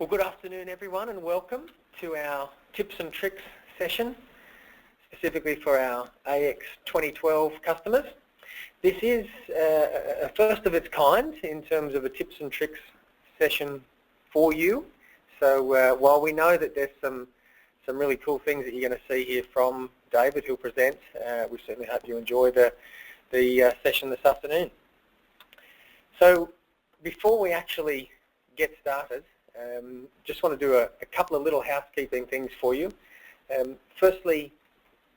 Well, good afternoon everyone and welcome to our tips and tricks session, specifically for our AX 2012 customers. This is a first of its kind in terms of a tips and tricks session for you. So while we know that there's some really cool things that you're going to see here from David who'll present, we certainly hope you enjoy the session this afternoon. So before we actually get started, just want to do a couple of little housekeeping things for you. Firstly,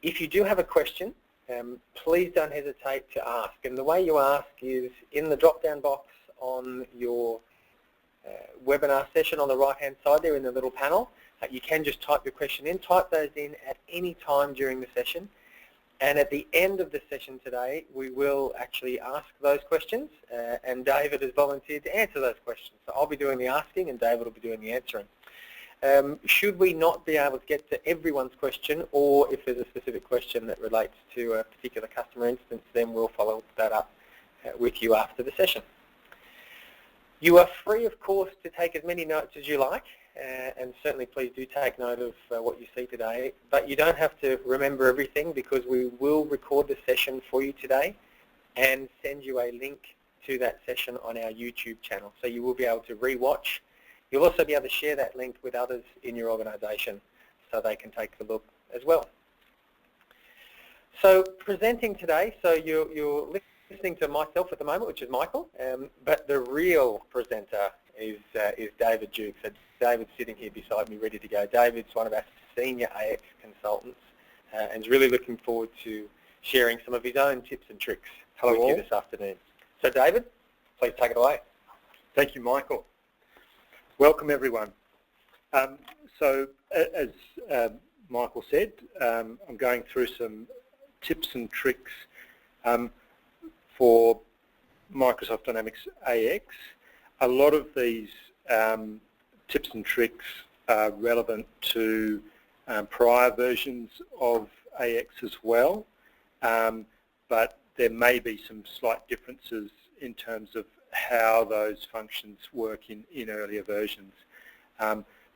if you do have a question, please don't hesitate to ask. And the way you ask is in the drop-down box on your webinar session on the right-hand side there in the little panel. You can just type your question in. Type those in at any time during the session. And at the end of the session today, we will actually ask those questions, and David has volunteered to answer those questions. So I'll be doing the asking and David will be doing the answering. Should we not be able to get to everyone's question, or if there's a specific question that relates to a particular customer instance, then we'll follow that up with you after the session. You are free, of course, to take as many notes as you like, and certainly please do take note of what you see today, but you don't have to remember everything because we will record the session for you today and send you a link to that session on our YouTube channel. So you will be able to re-watch. You'll also be able to share that link with others in your organisation so they can take a look as well. So presenting today, so you're listening to myself at the moment, which is Michael, but the real presenter is David Duke. So David's sitting here beside me ready to go. David's one of our senior AX consultants and is really looking forward to sharing some of his own tips and tricks with you this afternoon. So David, please take it away. Thank you, Michael. Welcome everyone. So as Michael said, I'm going through some tips and tricks for Microsoft Dynamics AX. A lot of these tips and tricks are relevant to prior versions of AX as well, but there may be some slight differences in terms of how those functions work in earlier versions.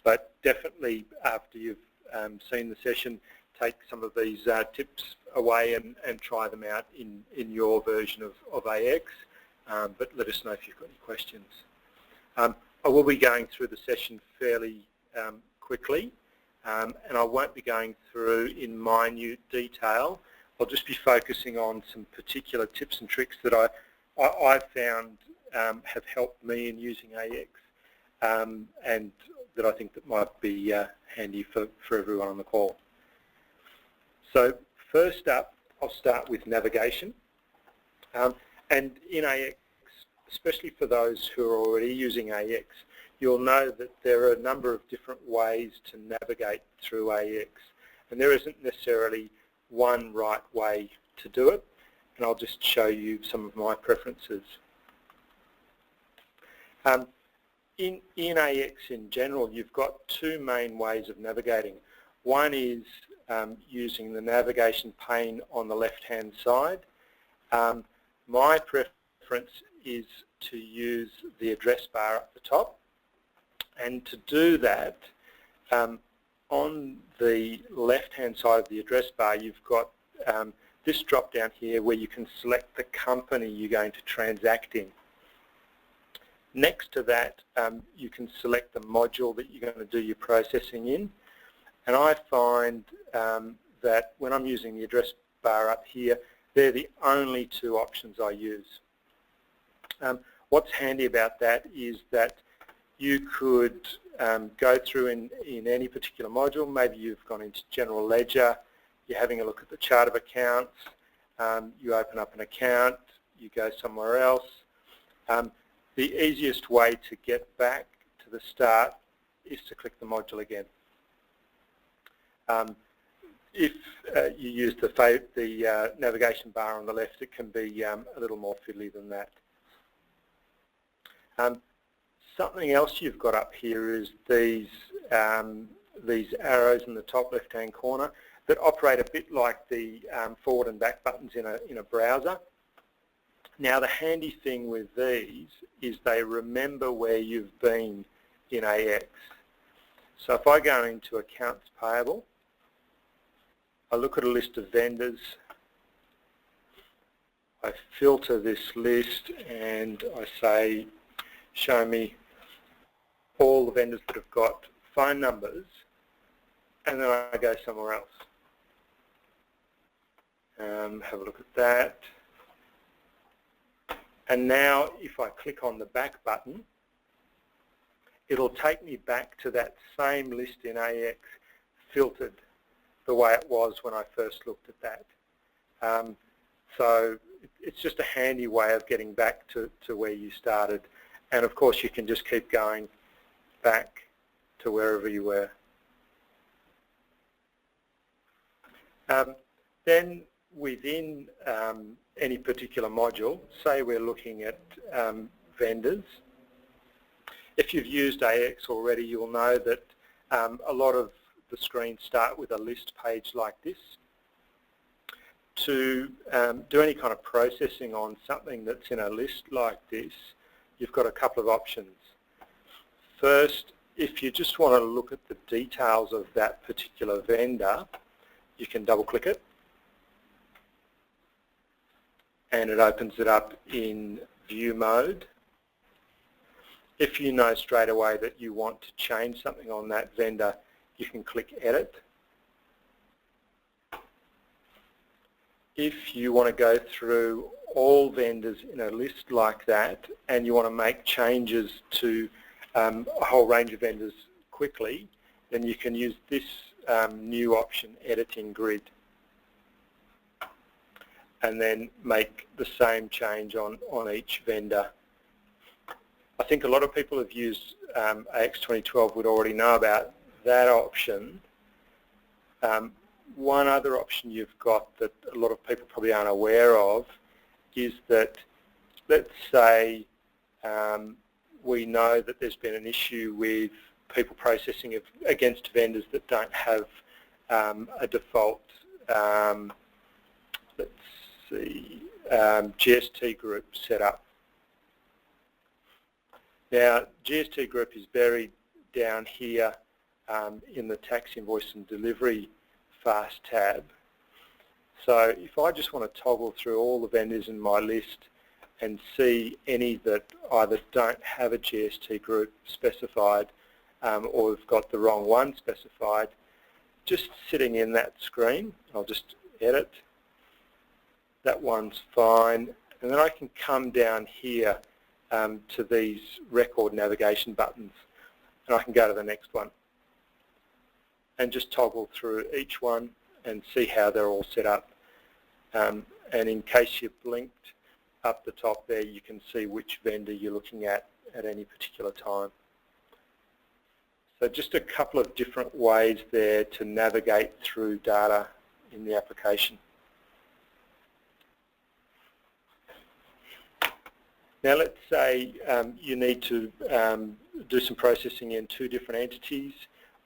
But definitely after you've seen the session, take some of these tips away and try them out in your version of AX, but let us know if you've got any questions. I will be going through the session fairly quickly, and I won't be going through in minute detail. I'll just be focusing on some particular tips and tricks that I found have helped me in using AX, and that I think that might be handy for everyone on the call. So first up, I'll start with navigation. And in AX, especially for those who are already using AX, you'll know that there are a number of different ways to navigate through AX, and there isn't necessarily one right way to do it, and I'll just show you some of my preferences. In AX in general, you've got two main ways of navigating. One is using the navigation pane on the left-hand side. My preference is to use the address bar at the top, and to do that, on the left-hand side of the address bar, you've got this drop-down here where you can select the company you're going to transact in. Next to that, you can select the module that you're going to do your processing in, and I find that when I'm using the address bar up here, they're the only two options I use. What's handy about that is that you could go through in any particular module. Maybe you've gone into General Ledger, you're having a look at the chart of accounts, you open up an account, you go somewhere else. The easiest way to get back to the start is to click the module again. If you use the navigation bar on the left, it can be a little more fiddly than that. Something else you've got up here is these arrows in the top left-hand corner that operate a bit like the forward and back buttons in a browser. Now the handy thing with these is they remember where you've been in AX. So if I go into accounts payable, I look at a list of vendors, I filter this list and I say, show me all the vendors that have got phone numbers, and then I go somewhere else. Have a look at that. And now if I click on the back button, it'll take me back to that same list in AX, filtered the way it was when I first looked at that. So it's just a handy way of getting back to where you started. And of course you can just keep going back to wherever you were. Then within any particular module, say we're looking at vendors. If you've used AX already, you'll know that a lot of the screens start with a list page like this. To do any kind of processing on something that's in a list like this, you've got a couple of options. First, if you just want to look at the details of that particular vendor, you can double-click it, and it opens it up in view mode. If you know straight away that you want to change something on that vendor, you can click Edit. If you want to go through all vendors in a list like that and you want to make changes to a whole range of vendors quickly, then you can use this new option, Editing Grid, and then make the same change on each vendor. I think a lot of people have used AX 2012 would already know about that option. One other option you've got that a lot of people probably aren't aware of is that, let's say we know that there's been an issue with people processing against vendors that don't have a default, let's see, GST group set up. Now, GST group is buried down here in the tax invoice and delivery fast tab. So if I just want to toggle through all the vendors in my list and see any that either don't have a GST group specified or have got the wrong one specified, just sitting in that screen, I'll just edit. That one's fine. And then I can come down here to these record navigation buttons, and I can go to the next one and just toggle through each one and see how they're all set up. And in case you blinked up the top there, you can see which vendor you're looking at any particular time. So just a couple of different ways there to navigate through data in the application. Now let's say you need to do some processing in two different entities,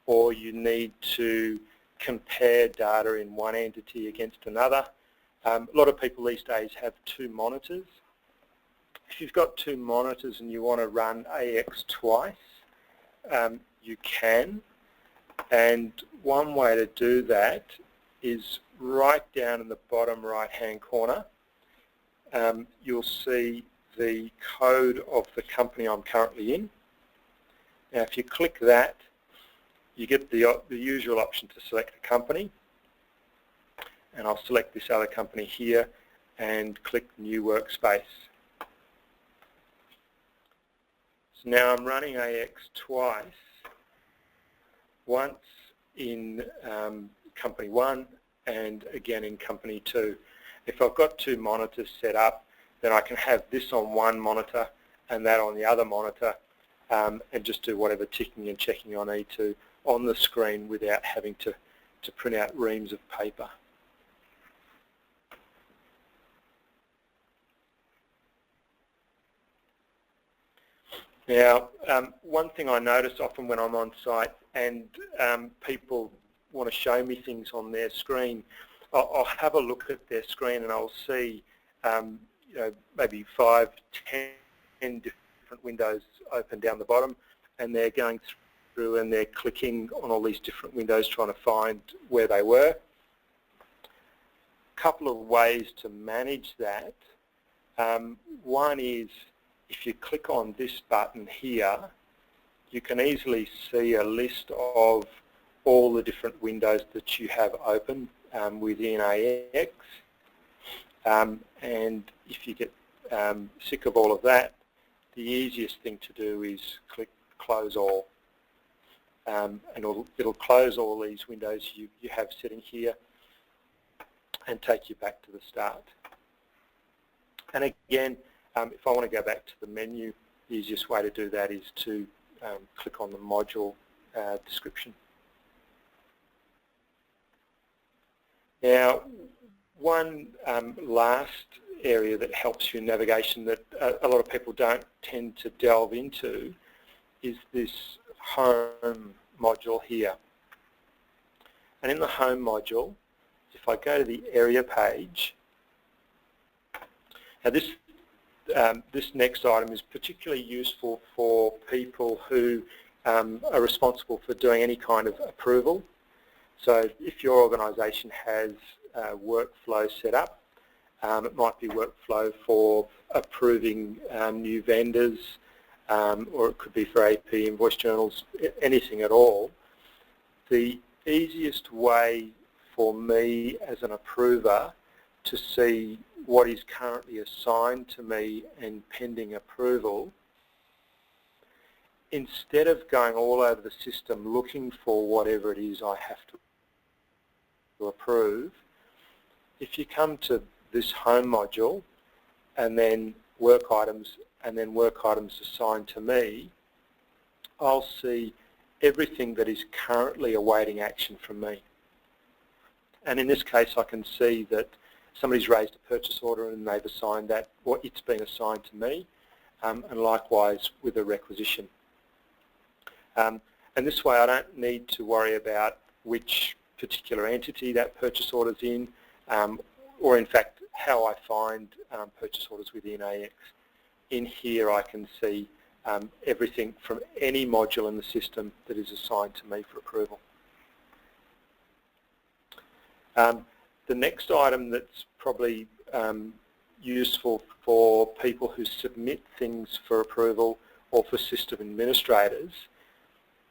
or you need to compare data in one entity against another. A lot of people these days have two monitors. If you've got two monitors and you want to run AX twice, you can. And one way to do that is right down in the bottom right-hand corner. You'll see the code of the company I'm currently in. Now if you click that, you get the usual option to select a company, and I'll select this other company here and click New Workspace. So now I'm running AX twice, once in company 1 and again in company 2. If I've got two monitors set up, then I can have this on one monitor and that on the other monitor, and just do whatever ticking and checking I need to on the screen without having to print out reams of paper. Now, one thing I notice often when I'm on site and people want to show me things on their screen, I'll have a look at their screen and I'll see you know, maybe 5, 10 different windows open down the bottom, and they're going through and they're clicking on all these different windows trying to find where they were. A couple of ways to manage that. One is if you click on this button here, you can easily see a list of all the different windows that you have open within AX. And if you get sick of all of that, the easiest thing to do is click Close All. And it'll close all these windows you have sitting here and take you back to the start. And again, if I want to go back to the menu, the easiest way to do that is to click on the module description. Now, one last area that helps you in navigation that a lot of people don't tend to delve into is this Home module here. And in the Home module, if I go to the area page, now this next item is particularly useful for people who are responsible for doing any kind of approval. So if your organisation has workflow set up, it might be workflow for approving new vendors, or it could be for AP, invoice journals, anything at all. The easiest way for me as an approver to see what is currently assigned to me and pending approval, instead of going all over the system looking for whatever it is I have to approve, if you come to this Home module and then work items and then work items assigned to me, I'll see everything that is currently awaiting action from me. And in this case I can see that somebody's raised a purchase order and they've assigned that, or it's been assigned to me, and likewise with a requisition. And this way I don't need to worry about which particular entity that purchase order's in, or in fact how I find purchase orders within AX. In here I can see everything from any module in the system that is assigned to me for approval. The next item that's probably useful for people who submit things for approval or for system administrators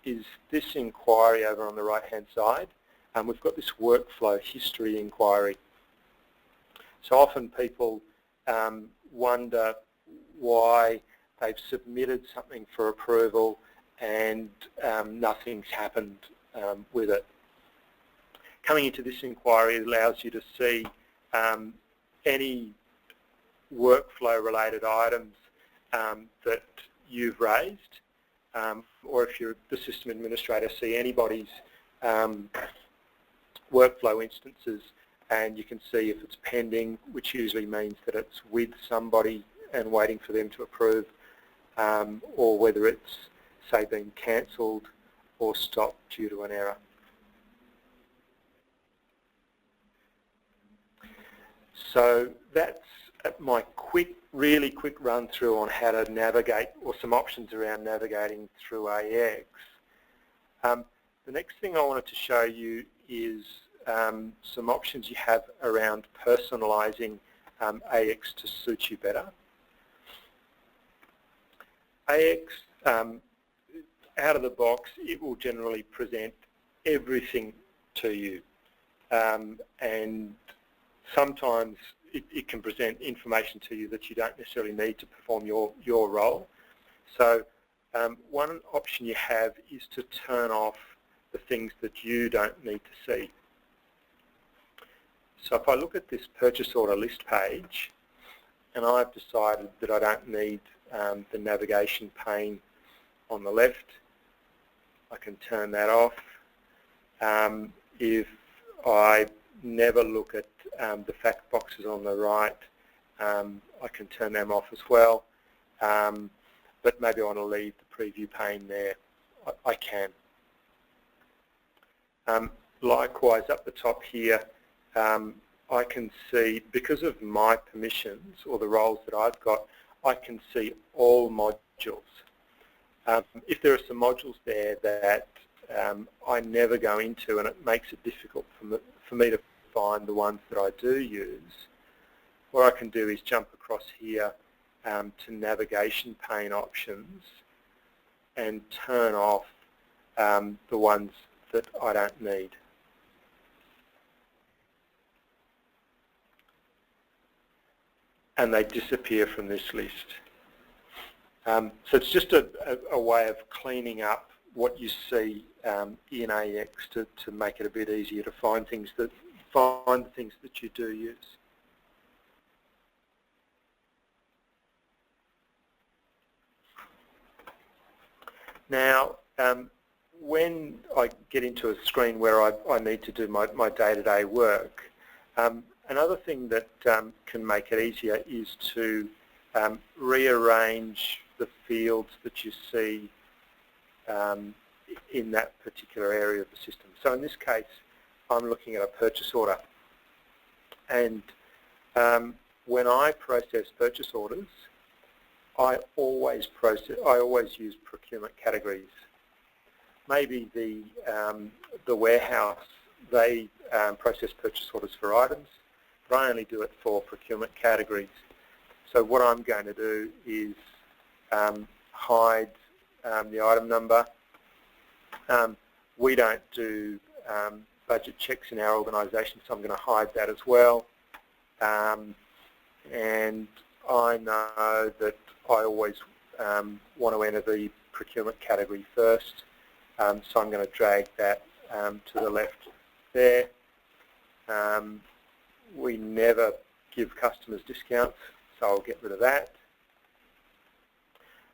is this inquiry over on the right-hand side. We've got this workflow history inquiry. So often people wonder why they've submitted something for approval and nothing's happened with it. Coming into this inquiry allows you to see any workflow-related items that you've raised, or if you're the system administrator, see anybody's workflow instances, and you can see if it's pending, which usually means that it's with somebody and waiting for them to approve, or whether it's, say, been cancelled or stopped due to an error. So that's my really quick run through on how to navigate, or some options around navigating through AX. The next thing I wanted to show you is some options you have around personalising AX to suit you better. AX, out of the box, it will generally present everything to you, and sometimes it can present information to you that you don't necessarily need to perform your role. So one option you have is to turn off the things that you don't need to see. So if I look at this purchase order list page, and I've decided that I don't need the navigation pane on the left, I can turn that off. If I never look at the fact boxes on the right, I can turn them off as well. But maybe I want to leave the preview pane there, I can. Likewise, up the top here, I can see, because of my permissions or the roles that I've got, I can see all modules. If there are some modules there that I never go into and it makes it difficult for me to find the ones that I do use, what I can do is jump across here to navigation pane options and turn off the ones that I don't need. And they disappear from this list. So it's just a way of cleaning up what you see in AX to make it a bit easier to find things that you do use. Now, when I get into a screen where I need to do my day-to-day work, another thing that can make it easier is to rearrange the fields that you see in that particular area of the system. So in this case, I'm looking at a purchase order. And when I process purchase orders, I always use procurement categories. Maybe the warehouse, they process purchase orders for items, but I only do it for procurement categories. So what I'm going to do is hide the item number. We don't do budget checks in our organisation, so I'm going to hide that as well. And I know that I always want to enter the procurement category first, so I'm going to drag that to the left there. We never give customers discounts, so I'll get rid of that.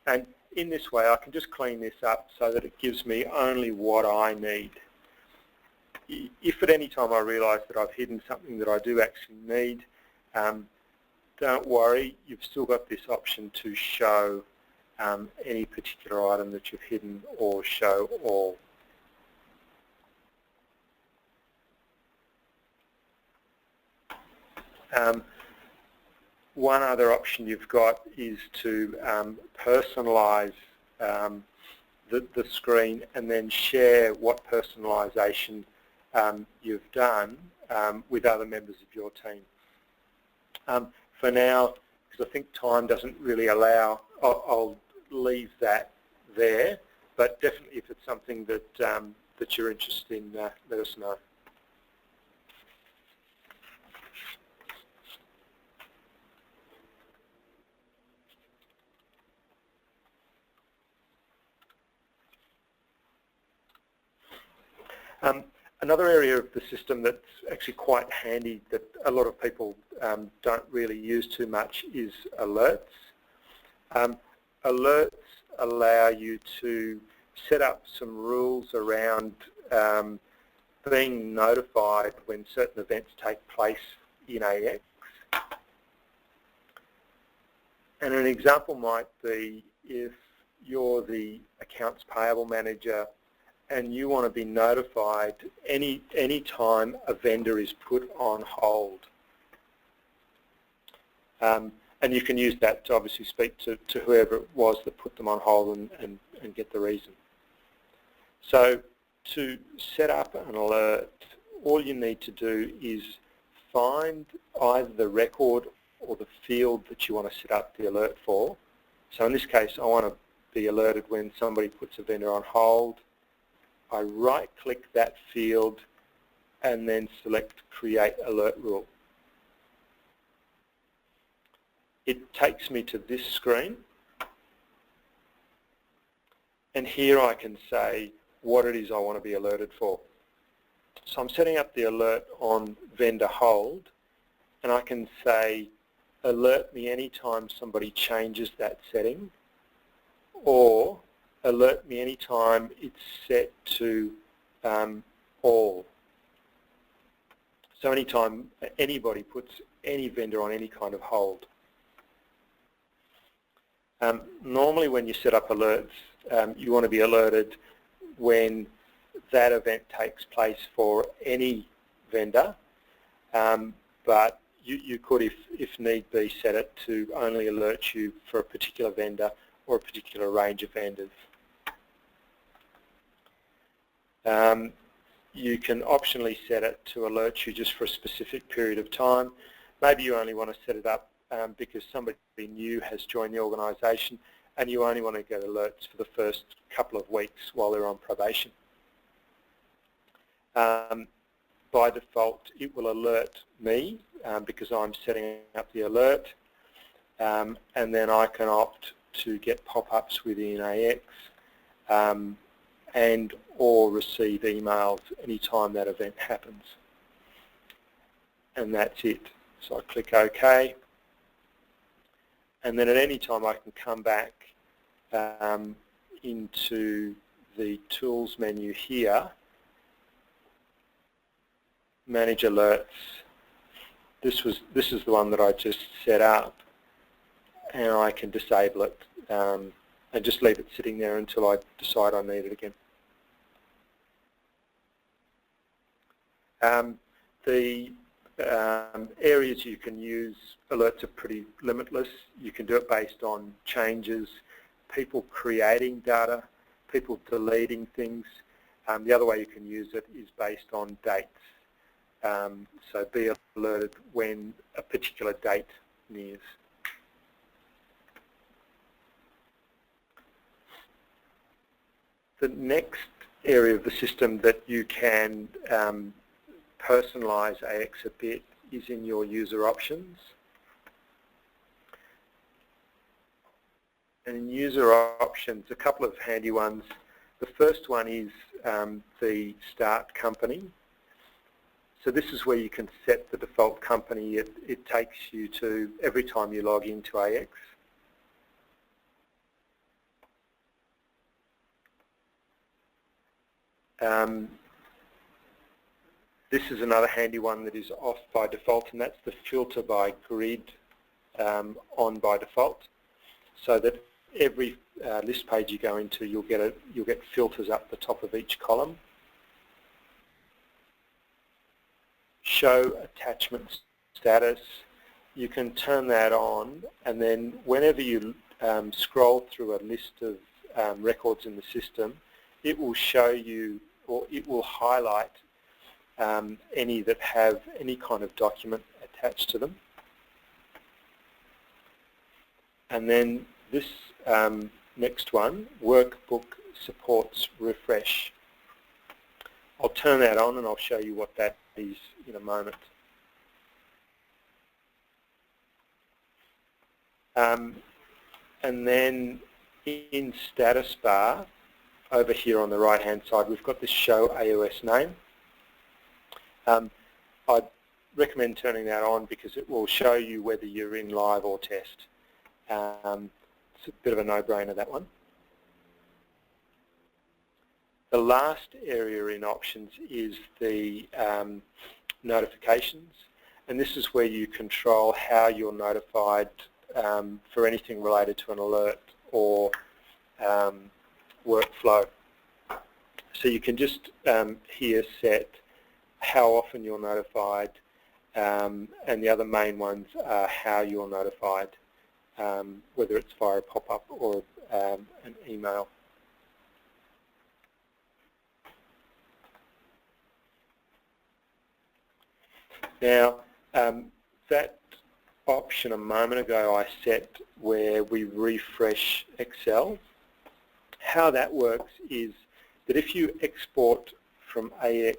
And in this way, I can just clean this up so that it gives me only what I need. If at any time I realise that I've hidden something that I do actually need, don't worry, you've still got this option to show any particular item that you've hidden or show all. One other option you've got is to personalise the screen and then share what personalisation you've done with other members of your team. For now, because I think time doesn't really allow, I'll leave that there, but definitely if it's something that, that you're interested in, let us know. Another area of the system that's actually quite handy that a lot of people don't really use too much is alerts. Alerts allow you to set up some rules around being notified when certain events take place in AX. And an example might be if you're the accounts payable manager and you want to be notified any time a vendor is put on hold. And you can use that to obviously speak to whoever it was that put them on hold and get the reason. So to set up an alert, all you need to do is find either the record or the field that you want to set up the alert for. So in this case, I want to be alerted when somebody puts a vendor on hold. I right-click that field and then select Create Alert Rule. It takes me to this screen, and here I can say what it is I want to be alerted for. So I'm setting up the alert on vendor hold, and I can say alert me anytime somebody changes that setting, or alert me anytime it's set to all. So anytime anybody puts any vendor on any kind of hold. Normally when you set up alerts, you want to be alerted when that event takes place for any vendor, but you could, if need be, set it to only alert you for a particular vendor or a particular range of vendors. You can optionally set it to alert you just for a specific period of time. Maybe you only want to set it up because somebody new has joined the organisation and you only want to get alerts for the first couple of weeks while they're on probation. By default, it will alert me because I'm setting up the alert, and then I can opt to get pop-ups within AX and or receive emails anytime that event happens. And that's it. So I click OK, and then at any time I can come back into the Tools menu here, Manage Alerts. This is the one that I just set up, and I can disable it and just leave it sitting there until I decide I need it again. The areas you can use alerts are pretty limitless. You can do it based on changes, people creating data, people deleting things. The other way you can use it is based on dates. So be alerted when a particular date nears. The next area of the system that you can personalize AX a bit is in your user options. And in user options, a couple of handy ones. The first one is the start company. So this is where you can set the default company it takes you to every time you log into AX. This is another handy one that is off by default, and that's the filter by grid on by default, so that every list page you go into, you'll get filters up the top of each column. Show attachment status. You can turn that on, and then whenever you scroll through a list of records in the system, it will show you, or it will highlight any that have any kind of document attached to them. And then this next one, workbook supports refresh. I'll turn that on and I'll show you what that is in a moment. And then in status bar, over here on the right hand side, we've got this show AOS name. I'd recommend turning that on because it will show you whether you're in live or test. It's a bit of a no-brainer, that one. The last area in options is the notifications, and this is where you control how you're notified for anything related to an alert or workflow. So you can just here set how often you're notified, and the other main ones are how you're notified, whether it's via a pop-up or an email. Now, that option a moment ago I set where we refresh Excel. How that works is that if you export from AX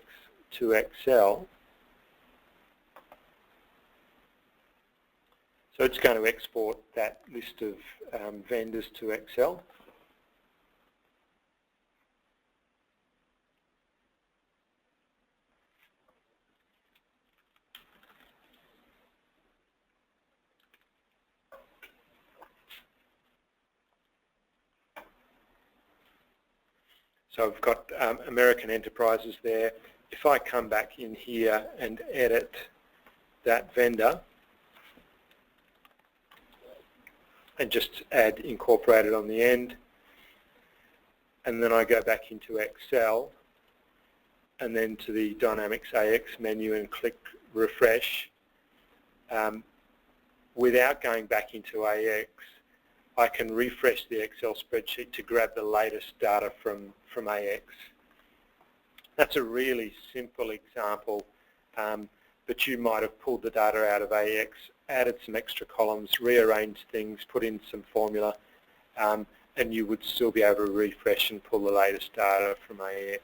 to Excel, so it's going to export that list of vendors to Excel. So I've got American Enterprises there. If I come back in here and edit that vendor and just add incorporated on the end, and then I go back into Excel and then to the Dynamics AX menu and click refresh, without going back into AX, I can refresh the Excel spreadsheet to grab the latest data from AX. That's a really simple example, but you might have pulled the data out of AX, added some extra columns, rearranged things, put in some formula, and you would still be able to refresh and pull the latest data from AX.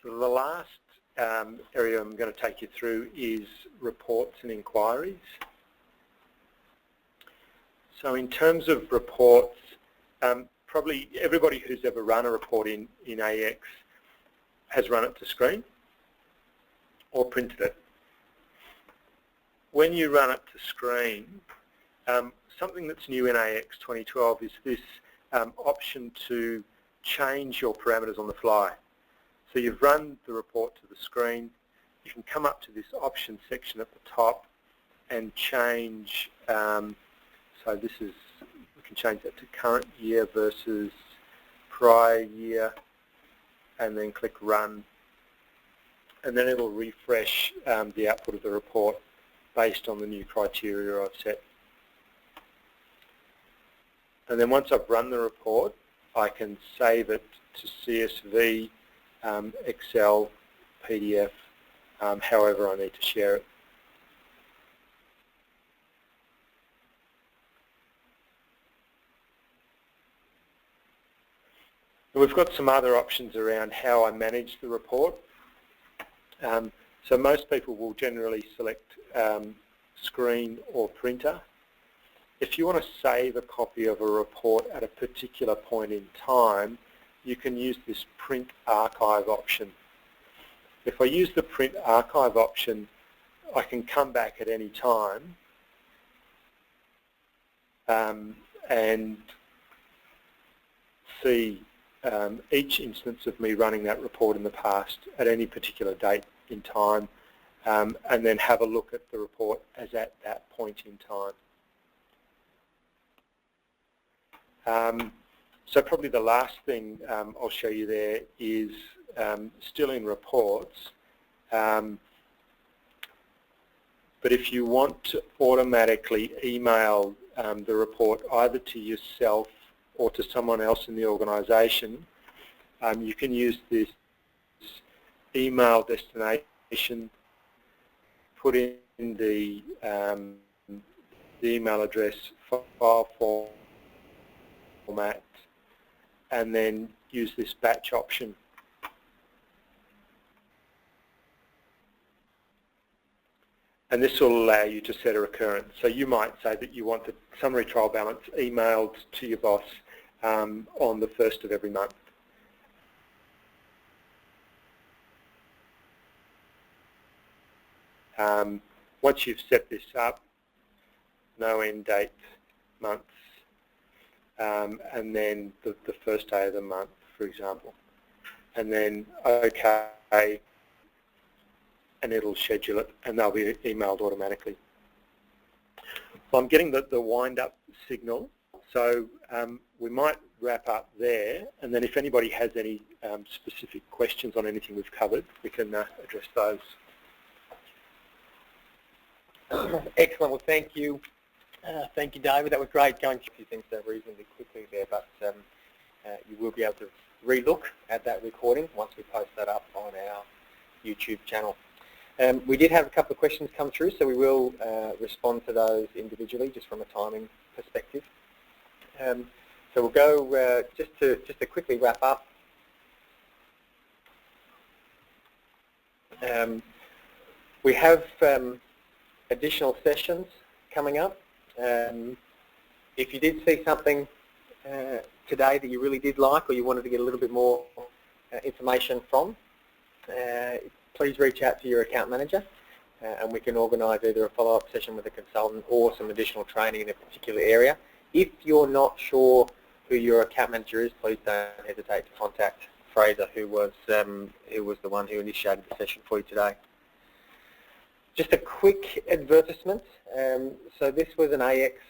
So the last area I'm going to take you through is reports and inquiries. So in terms of reports, probably everybody who's ever run a report in AX has run it to screen or printed it. When you run it to screen, something that's new in AX 2012 is this option to change your parameters on the fly. So you've run the report to the screen, you can come up to this option section at the top and change, so this is, we can change that to current year versus prior year, and then click run, and then it'll refresh the output of the report based on the new criteria I've set. And then once I've run the report, I can save it to CSV, Excel, PDF, however I need to share it. And we've got some other options around how I manage the report. So most people will generally select screen or printer. If you want to save a copy of a report at a particular point in time, you can use this print archive option. If I use the print archive option, I can come back at any time and see each instance of me running that report in the past at any particular date in time, and then have a look at the report as at that point in time. So probably the last thing I'll show you there is still in reports, but if you want to automatically email the report either to yourself or to someone else in the organisation, you can use this email destination, put in the email address, file format, and then use this batch option. And this will allow you to set a recurrence. So you might say that you want the summary trial balance emailed to your boss on the 1st of every month. Once you've set this up, no end date, months, and then the first day of the month, for example, and then OK, and it'll schedule it, and they'll be emailed automatically. Well, I'm getting the wind-up signal, so we might wrap up there, and then if anybody has any specific questions on anything we've covered, we can address those. Excellent. Well, thank you. Thank you, David. That was great going through a few things reasonably quickly there, but you will be able to re-look at that recording once we post that up on our YouTube channel. We did have a couple of questions come through, so we will respond to those individually, just from a timing perspective. So we'll go just to quickly wrap up. We have additional sessions coming up. If you did see something today that you really did like, or you wanted to get a little bit more information from, please reach out to your account manager, and we can organise either a follow-up session with a consultant or some additional training in a particular area. If you're not sure who your account manager is, please don't hesitate to contact Fraser, who was the one who initiated the session for you today. Just a quick advertisement. So this was an AX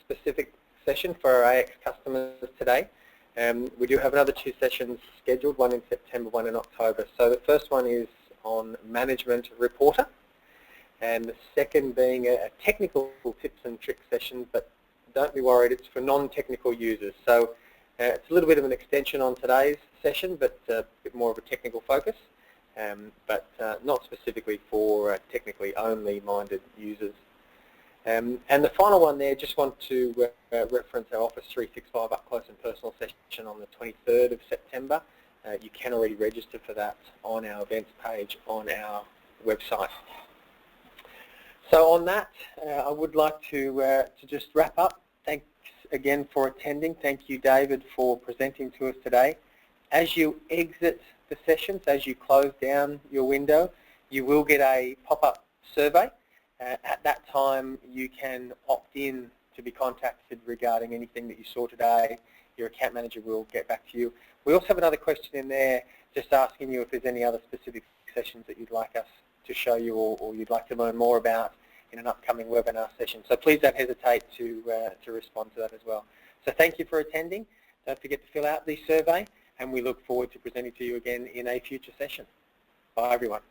specific session for our AX customers today. We do have another 2 sessions scheduled, one in September, one in October. So the first one is on Management Reporter. and the second being a technical tips and tricks session, but don't be worried, it's for non-technical users. So it's a little bit of an extension on today's session, but a bit more of a technical focus, but not specifically for technically only minded users. And the final one there, just want to reference our Office 365 Up Close and Personal session on the 23rd of September. You can already register for that on our events page on our website. So on that, I would like to just wrap up. Thanks again for attending. Thank you, David, for presenting to us today. As you exit the sessions, as you close down your window, you will get a pop-up survey. At that time, you can opt in to be contacted regarding anything that you saw today. Your account manager will get back to you. We also have another question in there just asking you if there's any other specific sessions that you'd like us to show you or you'd like to learn more about in an upcoming webinar session. So please don't hesitate to respond to that as well. So thank you for attending. Don't forget to fill out the survey, and we look forward to presenting to you again in a future session. Bye, everyone.